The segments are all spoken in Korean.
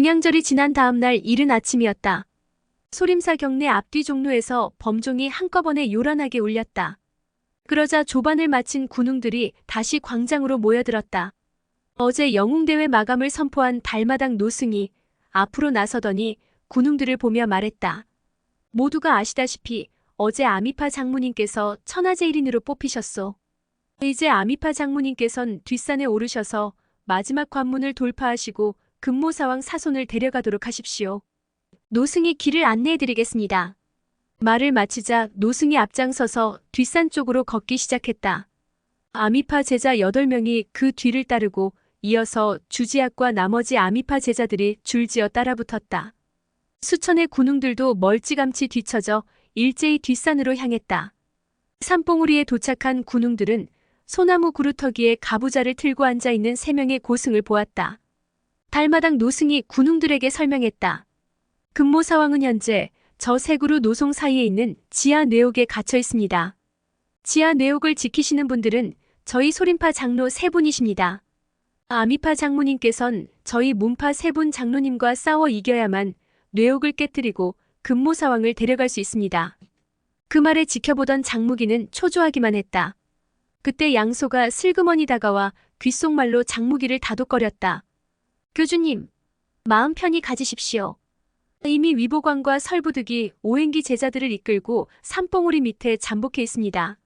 중양절이 지난 다음 날 이른 아침이었다. 소림사 경내 앞뒤 종로에서 범종이 한꺼번에 요란하게 울렸다. 그러자 조반을 마친 군웅들이 다시 광장으로 모여들었다. 어제 영웅대회 마감을 선포한 달마당 노승이 앞으로 나서더니 군웅들을 보며 말했다. 모두가 아시다시피 어제 아미파 장모님께서 천하제일인으로 뽑히셨소. 이제 아미파 장모님께선 뒷산에 오르셔서 마지막 관문을 돌파하시고 금모사왕 사손을 데려가도록 하십시오. 노승이 길을 안내해드리겠습니다. 말을 마치자 노승이 앞장서서 뒷산 쪽으로 걷기 시작했다. 아미파 제자 8명이 그 뒤를 따르고 이어서 주지학과 나머지 아미파 제자들이 줄지어 따라붙었다. 수천의 군웅들도 멀찌감치 뒤처져 일제히 뒷산으로 향했다. 산봉우리에 도착한 군웅들은 소나무 구루터기에 가부좌를 틀고 앉아있는 3명의 고승을 보았다. 달마당 노승이 군웅들에게 설명했다. 금모사왕은 현재 저 세그루 노송 사이에 있는 지하 뇌옥에 갇혀 있습니다. 지하 뇌옥을 지키시는 분들은 저희 소림파 장로 3분이십니다. 아미파 장모님께선 저희 문파 3분 장로님과 싸워 이겨야만 뇌옥을 깨뜨리고 금모사왕을 데려갈 수 있습니다. 그 말에 지켜보던 장무기는 초조하기만 했다. 그때 양소가 슬그머니 다가와 귓속말로 장무기를 다독거렸다. 교주님, 마음 편히 가지십시오. 이미 위보관과 설부득이 오행기 제자들을 이끌고 산봉우리 밑에 잠복해 있습니다.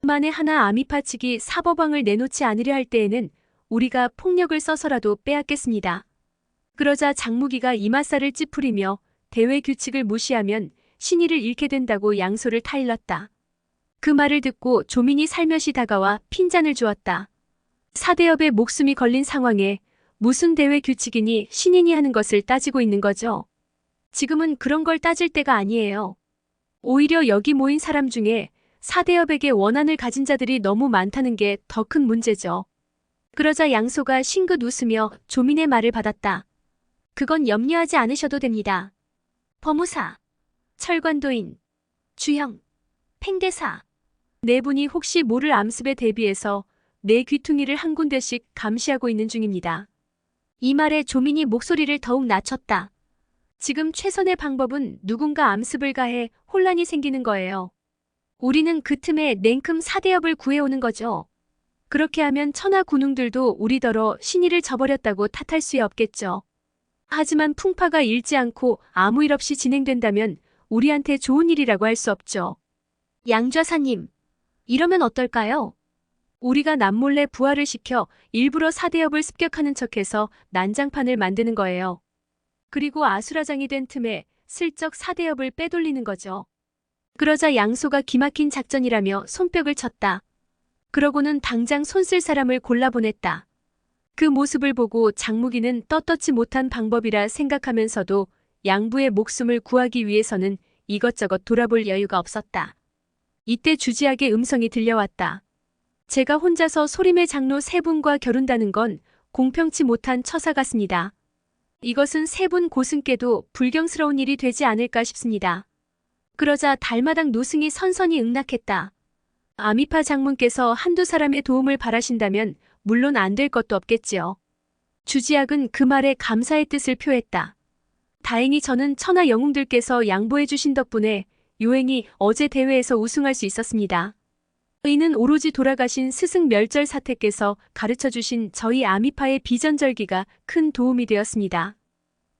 만에 하나 아미파 측이 사법왕을 내놓지 않으려 할 때에는 우리가 폭력을 써서라도 빼앗겠습니다. 그러자 장무기가 이맛살을 찌푸리며 대회 규칙을 무시하면 신의를 잃게 된다고 양소를 타일렀다. 그 말을 듣고 조민이 살며시 다가와 핀잔을 주었다. 사대업의 목숨이 걸린 상황에 무슨 대회 규칙이니 신인이 하는 것을 따지고 있는 거죠. 지금은 그런 걸 따질 때가 아니에요. 오히려 여기 모인 사람 중에 사대업에게 원한을 가진 자들이 너무 많다는 게 더 큰 문제죠. 그러자 양소가 싱긋 웃으며 조민의 말을 받았다. 그건 염려하지 않으셔도 됩니다. 법무사, 철관도인, 주형, 팽대사, 4분이 혹시 모를 암습에 대비해서 내 귀퉁이를 한 군데씩 감시하고 있는 중입니다. 이 말에 조민이 목소리를 더욱 낮췄다. 지금 최선의 방법은 누군가 암습을 가해 혼란이 생기는 거예요. 우리는 그 틈에 냉큼 사대업을 구해오는 거죠. 그렇게 하면 천하 군웅들도 우리더러 신의를 저버렸다고 탓할 수 없겠죠. 하지만 풍파가 일지 않고 아무 일 없이 진행된다면 우리한테 좋은 일이라고 할 수 없죠. 양좌사님, 이러면 어떨까요? 우리가 남몰래 부하를 시켜 일부러 사대업을 습격하는 척해서 난장판을 만드는 거예요. 그리고 아수라장이 된 틈에 슬쩍 사대업을 빼돌리는 거죠. 그러자 양소가 기막힌 작전이라며 손뼉을 쳤다. 그러고는 당장 손쓸 사람을 골라보냈다. 그 모습을 보고 장무기는 떳떳지 못한 방법이라 생각하면서도 양부의 목숨을 구하기 위해서는 이것저것 돌아볼 여유가 없었다. 이때 주지학의 음성이 들려왔다. 제가 혼자서 소림의 장로 3분과 겨룬다는 건 공평치 못한 처사 같습니다. 이것은 3분 고승께도 불경스러운 일이 되지 않을까 싶습니다. 그러자 달마당 노승이 선선히 응낙했다. 아미파 장문께서 한두 사람의 도움을 바라신다면 물론 안 될 것도 없겠지요. 주지학은 그 말에 감사의 뜻을 표했다. 다행히 저는 천하 영웅들께서 양보해 주신 덕분에 요행이 어제 대회에서 우승할 수 있었습니다. 이는 오로지 돌아가신 스승 멸절 사태께서 가르쳐주신 저희 아미파의 비전절기가 큰 도움이 되었습니다.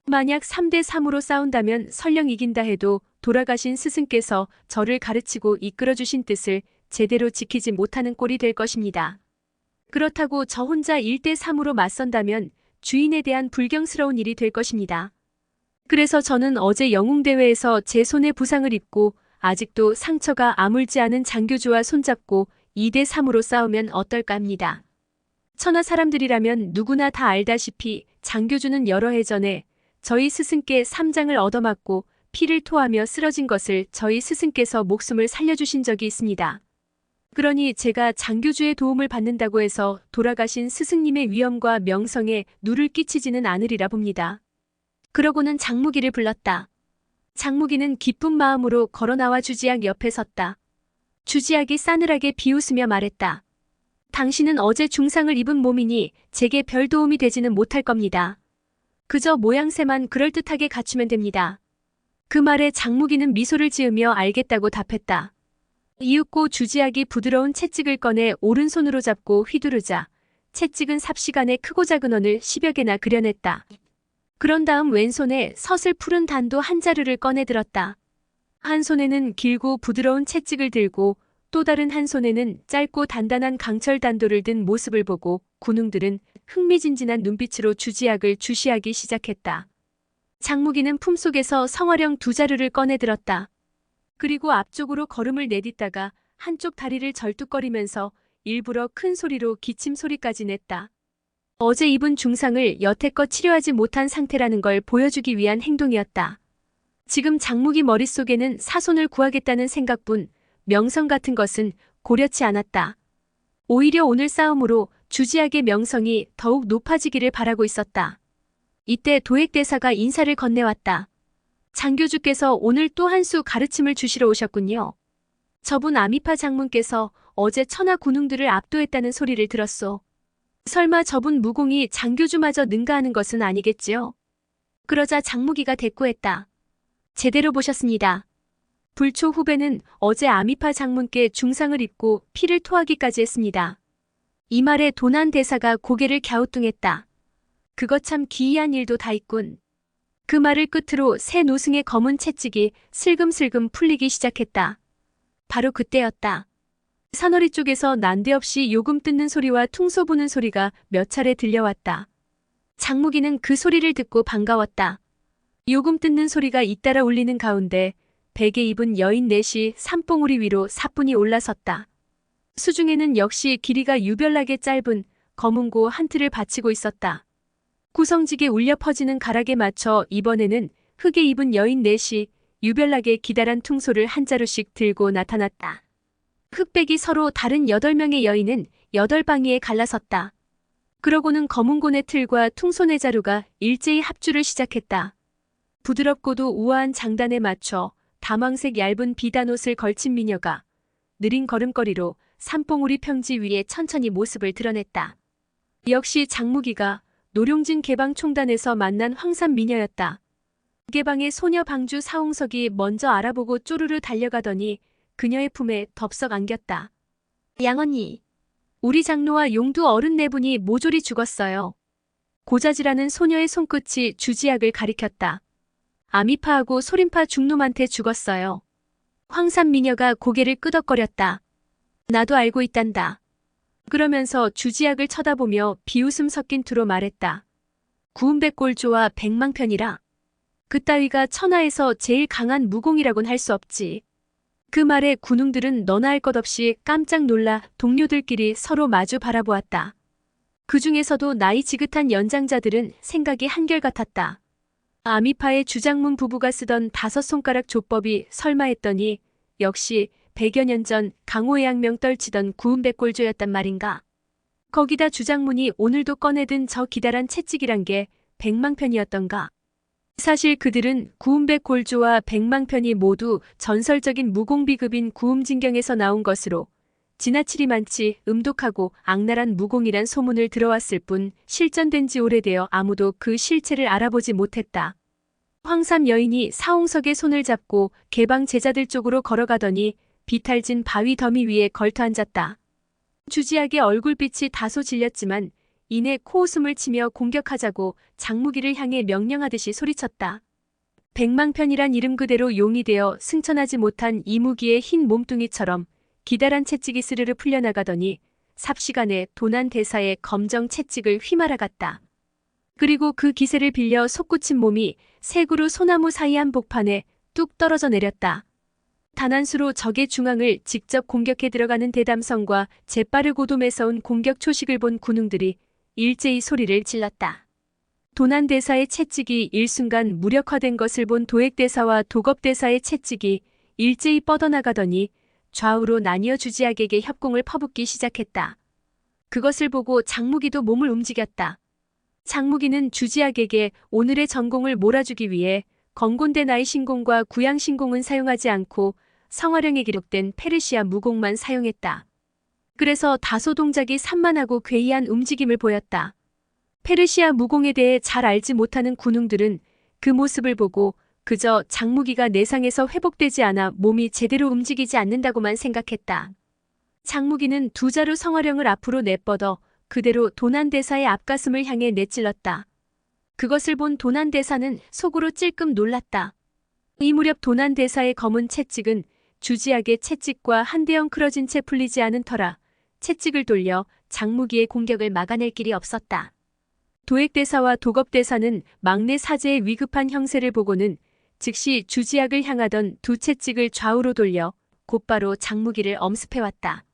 만약 3대3으로 싸운다면 설령 이긴다 해도 돌아가신 스승께서 저를 가르치고 이끌어주신 뜻을 제대로 지키지 못하는 꼴이 될 것입니다. 그렇다고 저 혼자 1대3으로 맞선다면 주인에 대한 불경스러운 일이 될 것입니다. 그래서 저는 어제 영웅대회에서 제 손에 부상을 입고 아직도 상처가 아물지 않은 장교주와 손잡고 2대3으로 싸우면 어떨까 합니다. 천하 사람들이라면 누구나 다 알다시피 장교주는 여러 해 전에 저희 스승께 삼장을 얻어맞고 피를 토하며 쓰러진 것을 저희 스승께서 목숨을 살려주신 적이 있습니다. 그러니 제가 장교주의 도움을 받는다고 해서 돌아가신 스승님의 위엄과 명성에 누를 끼치지는 않으리라 봅니다. 그러고는 장무기를 불렀다. 장무기는 기쁜 마음으로 걸어나와 주지학 옆에 섰다. 주지학이 싸늘하게 비웃으며 말했다. 당신은 어제 중상을 입은 몸이니 제게 별 도움이 되지는 못할 겁니다. 그저 모양새만 그럴듯하게 갖추면 됩니다. 그 말에 장무기는 미소를 지으며 알겠다고 답했다. 이윽고 주지학이 부드러운 채찍을 꺼내 오른손으로 잡고 휘두르자 채찍은 삽시간에 크고 작은 원을 10여 개나 그려냈다. 그런 다음 왼손에 서슬 푸른 단도 한 자루를 꺼내 들었다. 한 손에는 길고 부드러운 채찍을 들고 또 다른 한 손에는 짧고 단단한 강철 단도를 든 모습을 보고 군웅들은 흥미진진한 눈빛으로 주지학을 주시하기 시작했다. 장무기는 품속에서 성화령 2자루를 꺼내 들었다. 그리고 앞쪽으로 걸음을 내딛다가 한쪽 다리를 절뚝거리면서 일부러 큰 소리로 기침 소리까지 냈다. 어제 입은 중상을 여태껏 치료하지 못한 상태라는 걸 보여주기 위한 행동이었다. 지금 장무기 머릿속에는 사손을 구하겠다는 생각뿐 명성 같은 것은 고려치 않았다. 오히려 오늘 싸움으로 주지학의 명성이 더욱 높아지기를 바라고 있었다. 이때 도액대사가 인사를 건네왔다. 장교주께서 오늘 또 한 수 가르침을 주시러 오셨군요. 저분 아미파 장문께서 어제 천하 군웅들을 압도했다는 소리를 들었소. 설마 저분 무공이 장교주마저 능가하는 것은 아니겠지요? 그러자 장무기가 대꾸했다. 제대로 보셨습니다. 불초 후배는 어제 아미파 장문께 중상을 입고 피를 토하기까지 했습니다. 이 말에 도난 대사가 고개를 갸우뚱했다. 그거 참 기이한 일도 다 있군. 그 말을 끝으로 새 노승의 검은 채찍이 슬금슬금 풀리기 시작했다. 바로 그때였다. 산허리 쪽에서 난데없이 요금 뜯는 소리와 퉁소 부는 소리가 몇 차례 들려왔다. 장무기는 그 소리를 듣고 반가웠다. 요금 뜯는 소리가 잇따라 울리는 가운데 베개 입은 여인 넷이 산봉우리 위로 사뿐히 올라섰다. 수중에는 역시 길이가 유별나게 짧은 검은고 한 틀을 받치고 있었다. 구성지게 울려 퍼지는 가락에 맞춰 이번에는 흑에 입은 여인 넷이 유별나게 기다란 퉁소를 한 자루씩 들고 나타났다. 흑백이 서로 다른 8명의 여인은 8방위에 갈라섰다. 그러고는 검은곤의 틀과 퉁소네 자루가 일제히 합주를 시작했다. 부드럽고도 우아한 장단에 맞춰 다망색 얇은 비단옷을 걸친 미녀가 느린 걸음걸이로 산봉우리 평지 위에 천천히 모습을 드러냈다. 역시 장무기가 노룡진 개방총단에서 만난 황산 미녀였다. 개방의 소녀 방주 사홍석이 먼저 알아보고 쪼르르 달려가더니 그녀의 품에 덥석 안겼다. 양언니, 우리 장로와 용두 어른 4분이 모조리 죽었어요. 고자지라는 소녀의 손끝이 주지학을 가리켰다. 아미파하고 소림파 중놈한테 죽었어요. 황산 미녀가 고개를 끄덕거렸다. 나도 알고 있단다. 그러면서 주지학을 쳐다보며 비웃음 섞인 투로 말했다. 구운백골조와 백망편이라. 그따위가 천하에서 제일 강한 무공이라곤 할 수 없지. 그 말에 군웅들은 너나 할 것 없이 깜짝 놀라 동료들끼리 서로 마주 바라보았다. 그 중에서도 나이 지긋한 연장자들은 생각이 한결같았다. 아미파의 주장문 부부가 쓰던 5손가락 조법이 설마 했더니 역시 100여 년 전 강호의양명 떨치던 구운백골조였단 말인가. 거기다 주장문이 오늘도 꺼내든 저 기다란 채찍이란 게 백망편이었던가. 사실 그들은 구운백골조와 백망편이 모두 전설적인 무공비급인 구음진경에서 나온 것으로 지나치리 많지 음독하고 악랄한 무공이란 소문을 들어왔을 뿐 실전된 지 오래되어 아무도 그 실체를 알아보지 못했다. 황삼 여인이 사홍석의 손을 잡고 개방 제자들 쪽으로 걸어가더니 비탈진 바위 더미 위에 걸터 앉았다. 주지학의 얼굴빛이 다소 질렸지만 이내 코웃음을 치며 공격하자고 장무기를 향해 명령하듯이 소리쳤다. 백망편이란 이름 그대로 용이 되어 승천하지 못한 이무기의 흰 몸뚱이처럼 기다란 채찍이 스르르 풀려나가더니 삽시간에 도난 대사의 검정 채찍을 휘말아갔다. 그리고 그 기세를 빌려 솟구친 몸이 세 그루 소나무 사이 한 복판에 뚝 떨어져 내렸다. 단한수로 적의 중앙을 직접 공격해 들어가는 대담성과 재빠르고도 매서운 공격 초식을 본 군웅들이 일제히 소리를 질렀다. 도난대사의 채찍이 일순간 무력화된 것을 본 도액대사와 도겁대사의 채찍이 일제히 뻗어나가더니 좌우로 나뉘어 주지학에게 협공을 퍼붓기 시작했다. 그것을 보고 장무기도 몸을 움직였다. 장무기는 주지학에게 오늘의 전공을 몰아주기 위해 건곤대 나이 신공과 구양 신공은 사용하지 않고 성화령에 기록된 페르시아 무공만 사용했다. 그래서 다소 동작이 산만하고 괴이한 움직임을 보였다. 페르시아 무공에 대해 잘 알지 못하는 군웅들은 그 모습을 보고 그저 장무기가 내상에서 회복되지 않아 몸이 제대로 움직이지 않는다고만 생각했다. 장무기는 두 자루 성화령을 앞으로 내뻗어 그대로 도난대사의 앞가슴을 향해 내찔렀다. 그것을 본 도난대사는 속으로 찔끔 놀랐다. 이 무렵 도난대사의 검은 채찍은 주지하게 채찍과 한데 엉클어진 채 풀리지 않은 터라 채찍을 돌려 장무기의 공격을 막아낼 길이 없었다. 도액대사와 도겁대사는 막내 사제의 위급한 형세를 보고는 즉시 주지학을 향하던 두 채찍을 좌우로 돌려 곧바로 장무기를 엄습해왔다.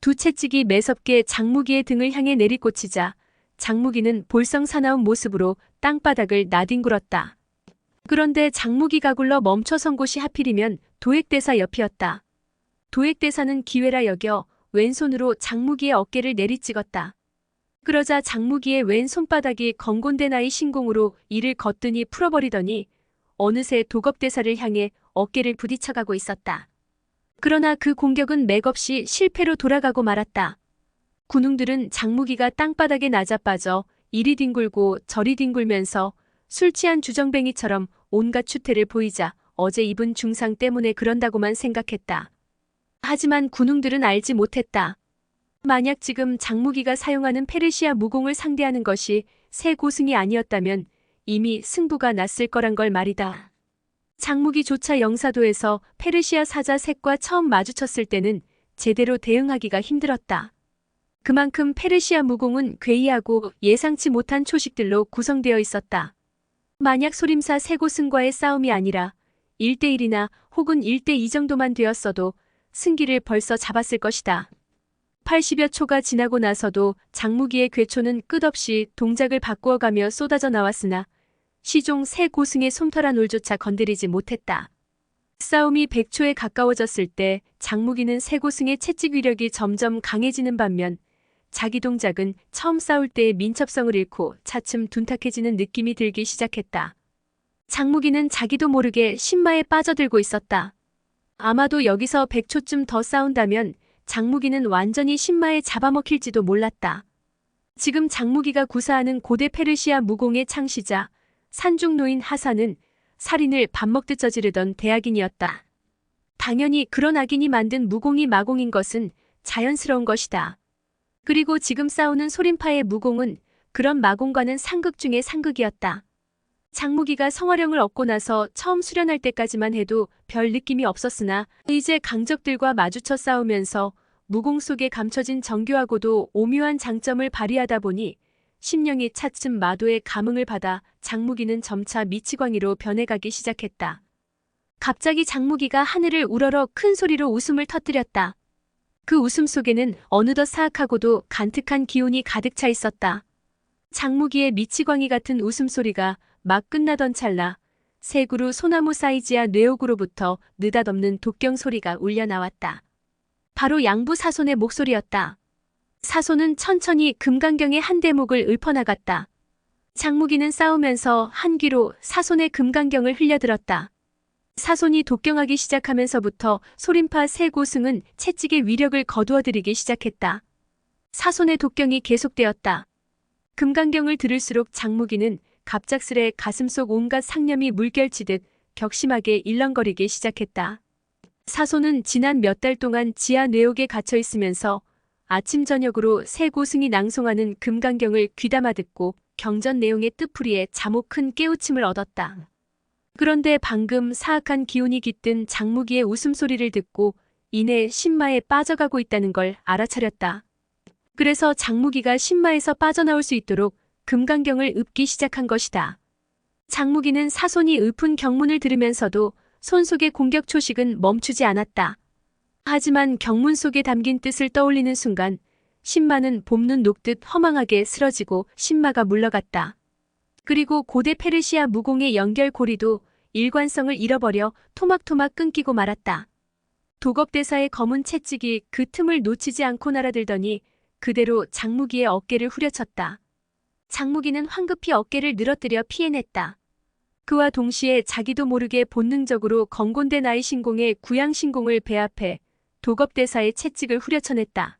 두 채찍이 매섭게 장무기의 등을 향해 내리꽂히자 장무기는 볼성 사나운 모습으로 땅바닥을 나뒹굴었다. 그런데 장무기가 굴러 멈춰선 곳이 하필이면 도액대사 옆이었다. 도액대사는 기회라 여겨 왼손으로 장무기의 어깨를 내리찍었다. 그러자 장무기의 왼 손바닥이 건곤된 아이 신공으로 이를 거뜬히 풀어버리더니 어느새 도겁대사를 향해 어깨를 부딪혀가고 있었다. 그러나 그 공격은 맥없이 실패로 돌아가고 말았다. 군웅들은 장무기가 땅바닥에 나자빠져 이리 뒹굴고 저리 뒹굴면서 술 취한 주정뱅이처럼 온갖 추태를 보이자 어제 입은 중상 때문에 그런다고만 생각했다. 하지만 군웅들은 알지 못했다. 만약 지금 장무기가 사용하는 페르시아 무공을 상대하는 것이 새 고승이 아니었다면 이미 승부가 났을 거란 걸 말이다. 장무기조차 영사도에서 페르시아 사자 셋과 처음 마주쳤을 때는 제대로 대응하기가 힘들었다. 그만큼 페르시아 무공은 괴이하고 예상치 못한 초식들로 구성되어 있었다. 만약 소림사 세고승과의 싸움이 아니라 1대1이나 혹은 1대2 정도만 되었어도 승기를 벌써 잡았을 것이다. 80여 초가 지나고 나서도 장무기의 괴초는 끝없이 동작을 바꾸어가며 쏟아져 나왔으나 시종 세고승의 솜털한 올조차 건드리지 못했다. 싸움이 100초에 가까워졌을 때 장무기는 세고승의 채찍 위력이 점점 강해지는 반면 자기 동작은 처음 싸울 때의 민첩성을 잃고 차츰 둔탁해지는 느낌이 들기 시작했다. 장무기는 자기도 모르게 신마에 빠져들고 있었다. 아마도 여기서 100초쯤 더 싸운다면 장무기는 완전히 신마에 잡아먹힐지도 몰랐다. 지금 장무기가 구사하는 고대 페르시아 무공의 창시자 산중노인 하산은 살인을 밥 먹듯 저지르던 대악인이었다. 당연히 그런 악인이 만든 무공이 마공인 것은 자연스러운 것이다. 그리고 지금 싸우는 소림파의 무공은 그런 마공과는 상극 중의 상극이었다. 장무기가 성화령을 얻고 나서 처음 수련할 때까지만 해도 별 느낌이 없었으나 이제 강적들과 마주쳐 싸우면서 무공 속에 감춰진 정교하고도 오묘한 장점을 발휘하다 보니 심령이 차츰 마도의 감흥을 받아 장무기는 점차 미치광이로 변해가기 시작했다. 갑자기 장무기가 하늘을 우러러 큰 소리로 웃음을 터뜨렸다. 그 웃음 속에는 어느덧 사악하고도 간특한 기운이 가득 차 있었다. 장무기의 미치광이 같은 웃음소리가 막 끝나던 찰나 세 그루 소나무 사이지와 뇌옥으로부터 느닷없는 독경 소리가 울려 나왔다. 바로 양부 사손의 목소리였다. 사손은 천천히 금강경의 한 대목을 읊어나갔다. 장무기는 싸우면서 한 귀로 사손의 금강경을 흘려들었다. 사손이 독경하기 시작하면서부터 소림파 세고승은 채찍의 위력을 거두어들이기 시작했다. 사손의 독경이 계속되었다. 금강경을 들을수록 장무기는 갑작스레 가슴속 온갖 상념이 물결치듯 격심하게 일렁거리기 시작했다. 사손은 지난 몇 달 동안 지하 뇌옥에 갇혀 있으면서 아침 저녁으로 세고승이 낭송하는 금강경을 귀담아 듣고 경전 내용의 뜻풀이에 잠옷 큰 깨우침을 얻었다. 그런데 방금 사악한 기운이 깃든 장무기의 웃음소리를 듣고 이내 신마에 빠져가고 있다는 걸 알아차렸다. 그래서 장무기가 신마에서 빠져나올 수 있도록 금강경을 읊기 시작한 것이다. 장무기는 사손이 읊은 경문을 들으면서도 손 속의 공격 초식은 멈추지 않았다. 하지만 경문 속에 담긴 뜻을 떠올리는 순간 신마는 봄눈 녹듯 허망하게 쓰러지고 신마가 물러갔다. 그리고 고대 페르시아 무공의 연결고리도 일관성을 잃어버려 토막토막 끊기고 말았다. 도겁대사의 검은 채찍이 그 틈을 놓치지 않고 날아들더니 그대로 장무기의 어깨를 후려쳤다. 장무기는 황급히 어깨를 늘어뜨려 피해냈다. 그와 동시에 자기도 모르게 본능적으로 건곤된 아이 신공의 구양 신공을 배합해 도겁대사의 채찍을 후려쳐냈다.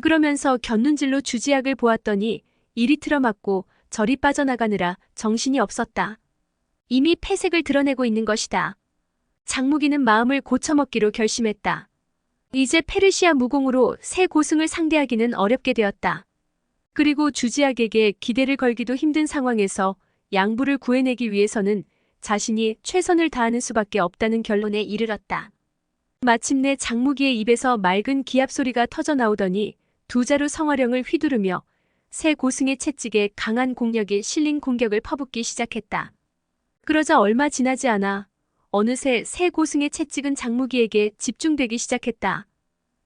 그러면서 곁눈질로 주지학을 보았더니 이리 틀어막고 저리 빠져나가느라 정신이 없었다. 이미 폐색을 드러내고 있는 것이다. 장무기는 마음을 고쳐먹기로 결심했다. 이제 페르시아 무공으로 새 고승을 상대하기는 어렵게 되었다. 그리고 주지학에게 기대를 걸기도 힘든 상황에서 양부를 구해내기 위해서는 자신이 최선을 다하는 수밖에 없다는 결론에 이르렀다. 마침내 장무기의 입에서 맑은 기합 소리가 터져 나오더니 두 자루 성화령을 휘두르며 새 고승의 채찍에 강한 공력이 실린 공격을 퍼붓기 시작했다. 그러자 얼마 지나지 않아 어느새 새 고승의 채찍은 장무기에게 집중되기 시작했다.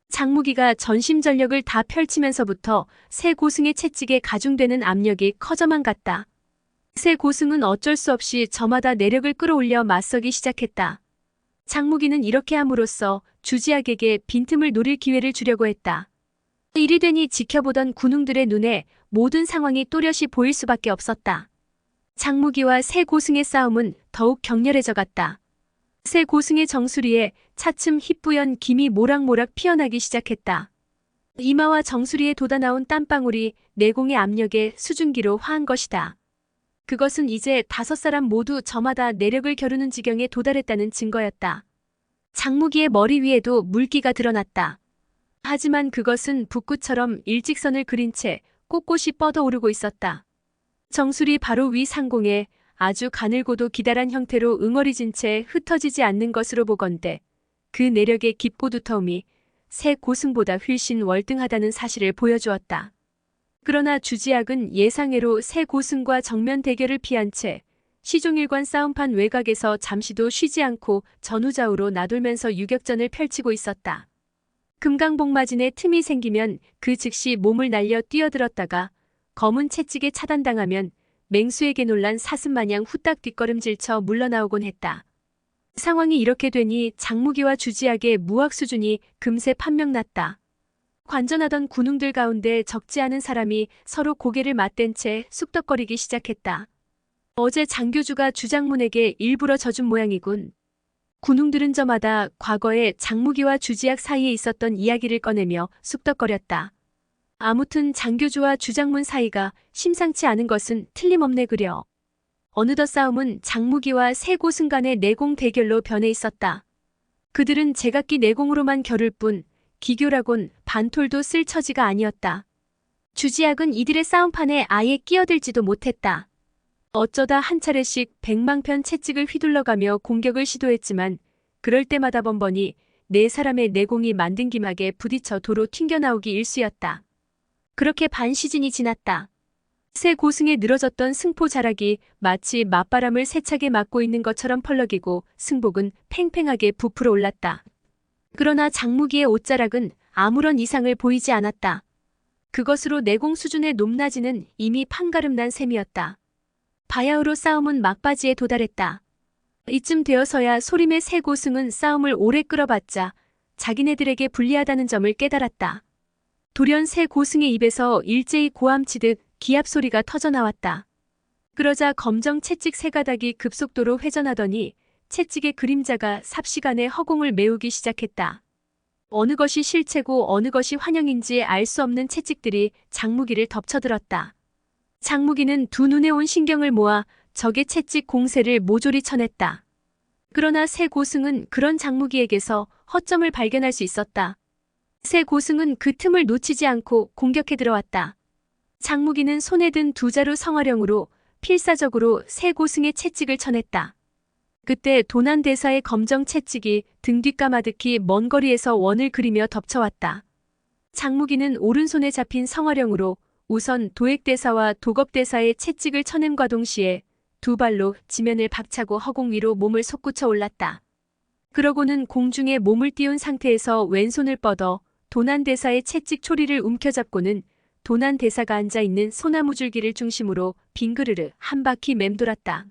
장무기가 전심전력을 다 펼치면서부터 새 고승의 채찍에 가중되는 압력이 커져만 갔다. 새 고승은 어쩔 수 없이 저마다 내력을 끌어올려 맞서기 시작했다. 장무기는 이렇게 함으로써 주지학에게 빈틈을 노릴 기회를 주려고 했다. 이리 되니 지켜보던 군웅들의 눈에 모든 상황이 또렷이 보일 수밖에 없었다. 장무기와 새 고승의 싸움은 더욱 격렬해져 갔다. 새 고승의 정수리에 차츰 희뿌연 김이 모락모락 피어나기 시작했다. 이마와 정수리에 돋아나온 땀방울이 내공의 압력에 수증기로 화한 것이다. 그것은 이제 5사람 모두 저마다 내력을 겨루는 지경에 도달했다는 증거였다. 장무기의 머리 위에도 물기가 드러났다. 하지만 그것은 붓구처럼 일직선을 그린 채 꼿꼿이 뻗어오르고 있었다. 정수리 바로 위 상공에 아주 가늘고도 기다란 형태로 응어리진 채 흩어지지 않는 것으로 보건대 그 내력의 깊고 두터움이 새 고승보다 훨씬 월등하다는 사실을 보여주었다. 그러나 주지학은 예상외로 새 고승과 정면 대결을 피한 채 시종일관 싸움판 외곽에서 잠시도 쉬지 않고 전후좌우로 나돌면서 유격전을 펼치고 있었다. 금강복마진에 틈이 생기면 그 즉시 몸을 날려 뛰어들었다가 검은 채찍에 차단당하면 맹수에게 놀란 사슴마냥 후딱 뒷걸음질쳐 물러나오곤 했다. 상황이 이렇게 되니 장무기와 주지학의 무학 수준이 금세 판명났다. 관전하던 군웅들 가운데 적지 않은 사람이 서로 고개를 맞댄 채 쑥덕거리기 시작했다. 어제 장교주가 주장문에게 일부러 져준 모양이군. 군웅들은 저마다 과거에 장무기와 주지학 사이에 있었던 이야기를 꺼내며 쑥덕거렸다. 아무튼 장교주와 주장문 사이가 심상치 않은 것은 틀림없네 그려. 어느덧 싸움은 장무기와 새 고승 간의 내공 대결로 변해 있었다. 그들은 제각기 내공으로만 겨룰 뿐 기교라곤 반톨도 쓸 처지가 아니었다. 주지학은 이들의 싸움판에 아예 끼어들지도 못했다. 어쩌다 한 차례씩 백망편 채찍을 휘둘러가며 공격을 시도했지만 그럴 때마다 번번이 네 사람의 내공이 만등기막에 부딪혀 도로 튕겨나오기 일쑤였다. 그렇게 반 시즌이 지났다. 새 고승에 늘어졌던 승포 자락이 마치 맞바람을 세차게 맞고 있는 것처럼 펄럭이고 승복은 팽팽하게 부풀어 올랐다. 그러나 장무기의 옷자락은 아무런 이상을 보이지 않았다. 그것으로 내공 수준의 높낮이는 이미 판가름난 셈이었다. 바야흐로 싸움은 막바지에 도달했다. 이쯤 되어서야 소림의 새 고승은 싸움을 오래 끌어봤자 자기네들에게 불리하다는 점을 깨달았다. 돌연 새 고승의 입에서 일제히 고함치듯 기합 소리가 터져나왔다. 그러자 검정 채찍 세 가닥이 급속도로 회전하더니 채찍의 그림자가 삽시간에 허공을 메우기 시작했다. 어느 것이 실체고 어느 것이 환영인지 알 수 없는 채찍들이 장무기를 덮쳐들었다. 장무기는 두 눈에 온 신경을 모아 적의 채찍 공세를 모조리 쳐냈다. 그러나 새 고승은 그런 장무기에게서 허점을 발견할 수 있었다. 새 고승은 그 틈을 놓치지 않고 공격해 들어왔다. 장무기는 손에 든 두 자루 성화령으로 필사적으로 새 고승의 채찍을 쳐냈다. 그때 도난대사의 검정 채찍이 등 뒷까마득히 먼 거리에서 원을 그리며 덮쳐왔다. 장무기는 오른손에 잡힌 성화령으로 우선 도액대사와 도겁대사의 채찍을 쳐냄과 동시에 두 발로 지면을 박차고 허공 위로 몸을 솟구쳐 올랐다. 그러고는 공중에 몸을 띄운 상태에서 왼손을 뻗어 도난대사의 채찍 초리를 움켜잡고는 도난대사가 앉아있는 소나무 줄기를 중심으로 빙그르르 한 바퀴 맴돌았다.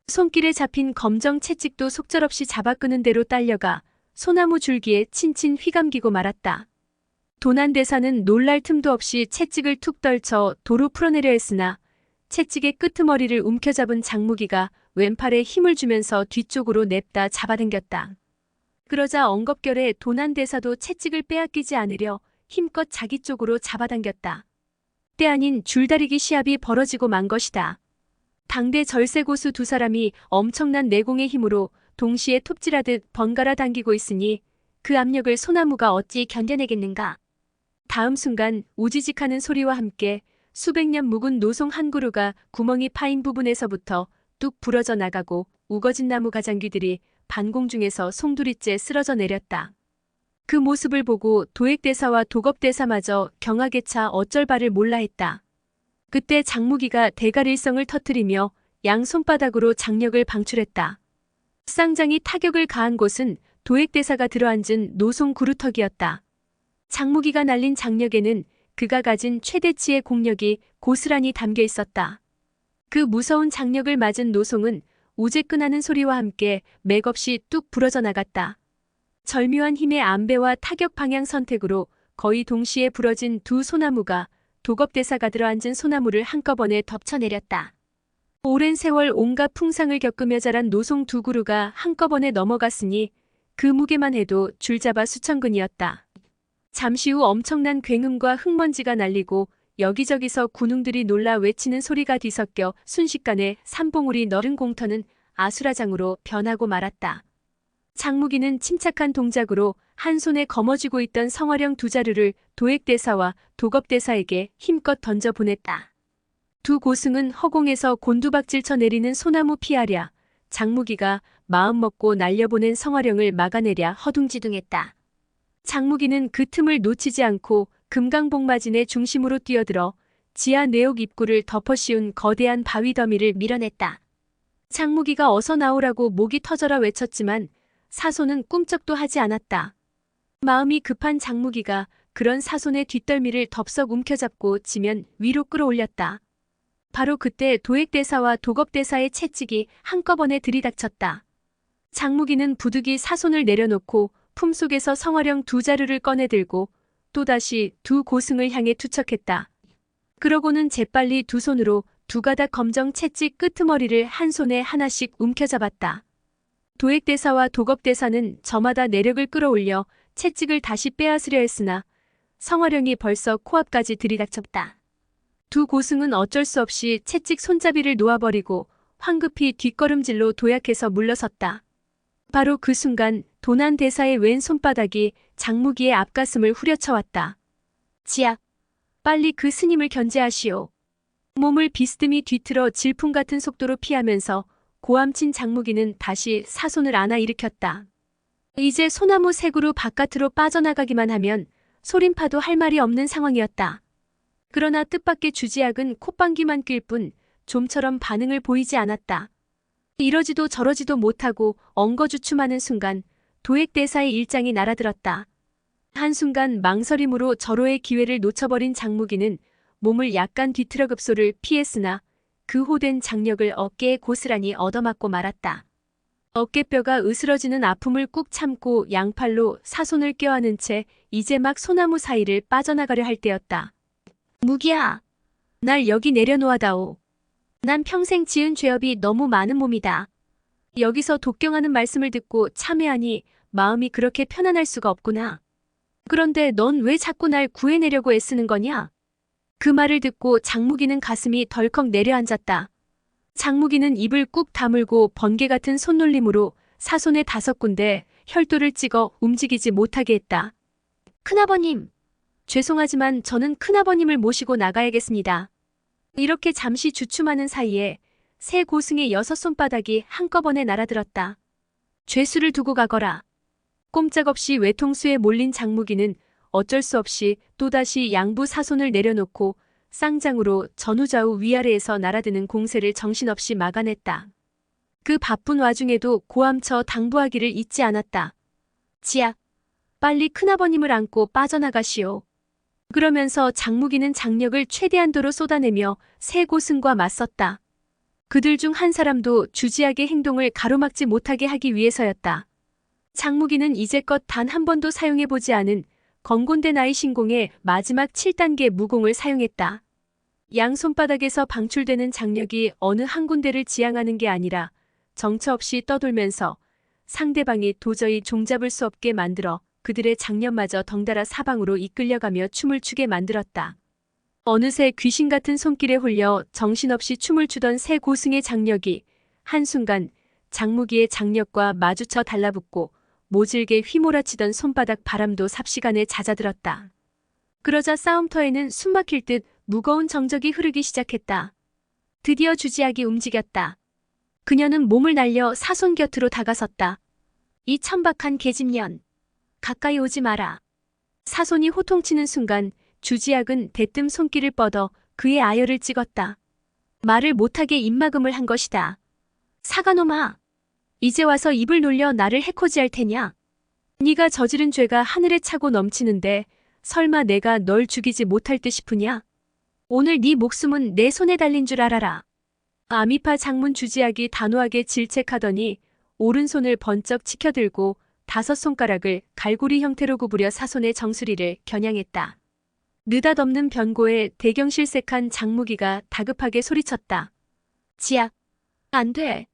손길에 잡힌 검정 채찍도 속절없이 잡아 끄는 대로 딸려가 소나무 줄기에 친친 휘감기고 말았다. 도난대사는 놀랄 틈도 없이 채찍을 툭 떨쳐 도로 풀어내려 했으나 채찍의 끄트머리를 움켜잡은 장무기가 왼팔에 힘을 주면서 뒤쪽으로 냅다 잡아당겼다. 그러자 엉겁결에 도난대사도 채찍을 빼앗기지 않으려 힘껏 자기 쪽으로 잡아당겼다. 때 아닌 줄다리기 시합이 벌어지고 만 것이다. 당대 절세 고수 두 사람이 엄청난 내공의 힘으로 동시에 톱질하듯 번갈아 당기고 있으니 그 압력을 소나무가 어찌 견뎌내겠는가. 다음 순간 우지직하는 소리와 함께 수백 년 묵은 노송 한 그루가 구멍이 파인 부분에서부터 뚝 부러져 나가고 우거진 나무 가장귀들이 반공중에서 송두리째 쓰러져 내렸다. 그 모습을 보고 도액대사와 도겁대사마저 경악에 차 어쩔 바를 몰라 했다. 그때 장무기가 대갈일성을 터뜨리며 양 손바닥으로 장력을 방출했다. 쌍장이 타격을 가한 곳은 도액대사가 들어앉은 노송 구루턱이었다. 장무기가 날린 장력에는 그가 가진 최대치의 공력이 고스란히 담겨 있었다. 그 무서운 장력을 맞은 노송은 우제끈하는 소리와 함께 맥없이 뚝 부러져 나갔다. 절묘한 힘의 안배와 타격 방향 선택으로 거의 동시에 부러진 두 소나무가 도겁대사가 들어앉은 소나무를 한꺼번에 덮쳐내렸다. 오랜 세월 온갖 풍상을 겪으며 자란 노송 두 그루가 한꺼번에 넘어갔으니 그 무게만 해도 줄잡아 수천근이었다. 잠시 후 엄청난 굉음과 흙먼지가 날리고 여기저기서 군웅들이 놀라 외치는 소리가 뒤섞여 순식간에 삼봉우리 너른 공터는 아수라장으로 변하고 말았다. 장무기는 침착한 동작으로 한 손에 거머쥐고 있던 성화령 두 자루를 도액대사와 도겁대사에게 힘껏 던져 보냈다. 두 고승은 허공에서 곤두박질 쳐내리는 소나무 피하랴, 장무기가 마음먹고 날려보낸 성화령을 막아내랴 허둥지둥했다. 장무기는 그 틈을 놓치지 않고 금강봉마진의 중심으로 뛰어들어 지하 내옥 입구를 덮어씌운 거대한 바위 더미를 밀어냈다. 장무기가 어서 나오라고 목이 터져라 외쳤지만 사손은 꿈쩍도 하지 않았다. 마음이 급한 장무기가 그런 사손의 뒷덜미를 덥석 움켜잡고 지면 위로 끌어올렸다. 바로 그때 도액대사와 도겁대사의 채찍이 한꺼번에 들이닥쳤다. 장무기는 부득이 사손을 내려놓고 품속에서 성화령 두 자루를 꺼내들고 또다시 두 고승을 향해 투척했다. 그러고는 재빨리 두 손으로 두 가닥 검정 채찍 끄트머리를 한 손에 하나씩 움켜잡았다. 도액대사와 도겁대사는 저마다 내력을 끌어올려 채찍을 다시 빼앗으려 했으나 성화령이 벌써 코앞까지 들이닥쳤다. 두 고승은 어쩔 수 없이 채찍 손잡이를 놓아버리고 황급히 뒷걸음질로 도약해서 물러섰다. 바로 그 순간 도난대사의 왼 손바닥이 장무기의 앞가슴을 후려쳐왔다. 지악! 빨리 그 스님을 견제하시오. 몸을 비스듬히 뒤틀어 질풍 같은 속도로 피하면서 고함친 장무기는 다시 사손을 안아 일으켰다. 이제 소나무 세 그루 바깥으로 빠져나가기만 하면 소림파도 할 말이 없는 상황이었다. 그러나 뜻밖의 주지악은 콧방귀만 낄 뿐 좀처럼 반응을 보이지 않았다. 이러지도 저러지도 못하고 엉거주춤하는 순간 도액대사의 일장이 날아들었다. 한순간 망설임으로 절호의 기회를 놓쳐버린 장무기는 몸을 약간 뒤틀어 급소를 피했으나 그 호된 장력을 어깨에 고스란히 얻어맞고 말았다. 어깨뼈가 으스러지는 아픔을 꾹 참고 양팔로 사손을 껴안은 채 이제 막 소나무 사이를 빠져나가려 할 때였다. 무기야, 날 여기 내려놓아다오. 난 평생 지은 죄업이 너무 많은 몸이다. 여기서 독경하는 말씀을 듣고 참회하니 마음이 그렇게 편안할 수가 없구나. 그런데 넌 왜 자꾸 날 구해내려고 애쓰는 거냐? 그 말을 듣고 장무기는 가슴이 덜컥 내려앉았다. 장무기는 입을 꾹 다물고 번개 같은 손놀림으로 사손의 5군데 혈도를 찍어 움직이지 못하게 했다. 큰아버님, 죄송하지만 저는 큰아버님을 모시고 나가야겠습니다. 이렇게 잠시 주춤하는 사이에 새 고승의 6손바닥이 한꺼번에 날아들었다. 죄수를 두고 가거라. 꼼짝없이 외통수에 몰린 장무기는 어쩔 수 없이 또다시 양부 사손을 내려놓고 쌍장으로 전후좌우 위아래에서 날아드는 공세를 정신없이 막아냈다. 그 바쁜 와중에도 고함쳐 당부하기를 잊지 않았다. 지악, 빨리 큰아버님을 안고 빠져나가시오. 그러면서 장무기는 장력을 최대한도로 쏟아내며 새 고승과 맞섰다. 그들 중 한 사람도 주지악의 행동을 가로막지 못하게 하기 위해서였다. 장무기는 이제껏 단 한 번도 사용해보지 않은 건곤대 나이 신공의 마지막 7단계 무공을 사용했다. 양 손바닥에서 방출되는 장력이 어느 한 군데를 지향하는 게 아니라 정처 없이 떠돌면서 상대방이 도저히 종잡을 수 없게 만들어 그들의 장력마저 덩달아 사방으로 이끌려가며 춤을 추게 만들었다. 어느새 귀신 같은 손길에 홀려 정신없이 춤을 추던 새 고승의 장력이 한순간 장무기의 장력과 마주쳐 달라붙고 모질게 휘몰아치던 손바닥 바람도 삽시간에 잦아들었다. 그러자 싸움터에는 숨막힐 듯 무거운 정적이 흐르기 시작했다. 드디어 주지학이 움직였다. 그녀는 몸을 날려 사손 곁으로 다가섰다. 이 천박한 계집년. 가까이 오지 마라. 사손이 호통치는 순간 주지학은 대뜸 손길을 뻗어 그의 아열을 찍었다. 말을 못하게 입막음을 한 것이다. 사가놈아. 이제 와서 입을 놀려 나를 해코지할 테냐? 네가 저지른 죄가 하늘에 차고 넘치는데 설마 내가 널 죽이지 못할 듯 싶으냐? 오늘 네 목숨은 내 손에 달린 줄 알아라. 아미파 장문 주지학이 단호하게 질책하더니 오른손을 번쩍 치켜들고 5손가락을 갈고리 형태로 구부려 사손의 정수리를 겨냥했다. 느닷없는 변고에 대경실색한 장무기가 다급하게 소리쳤다. 지학, 안 돼.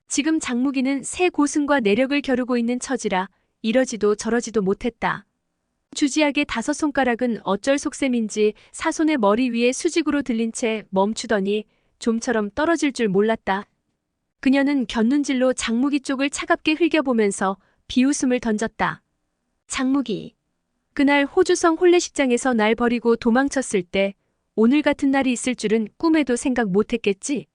지금 장무기는 새 고승과 내력을 겨루고 있는 처지라 이러지도 저러지도 못했다. 주지학의 5손가락은 어쩔 속셈인지 사손의 머리 위에 수직으로 들린 채 멈추더니 좀처럼 떨어질 줄 몰랐다. 그녀는 곁눈질로 장무기 쪽을 차갑게 흘겨보면서 비웃음을 던졌다. 장무기. 그날 호주성 혼례식장에서 날 버리고 도망쳤을 때 오늘 같은 날이 있을 줄은 꿈에도 생각 못했겠지?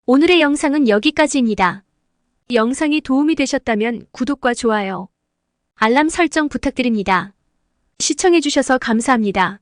오늘의 영상은 여기까지입니다. 영상이 도움이 되셨다면 구독과 좋아요, 알람 설정 부탁드립니다. 시청해주셔서 감사합니다.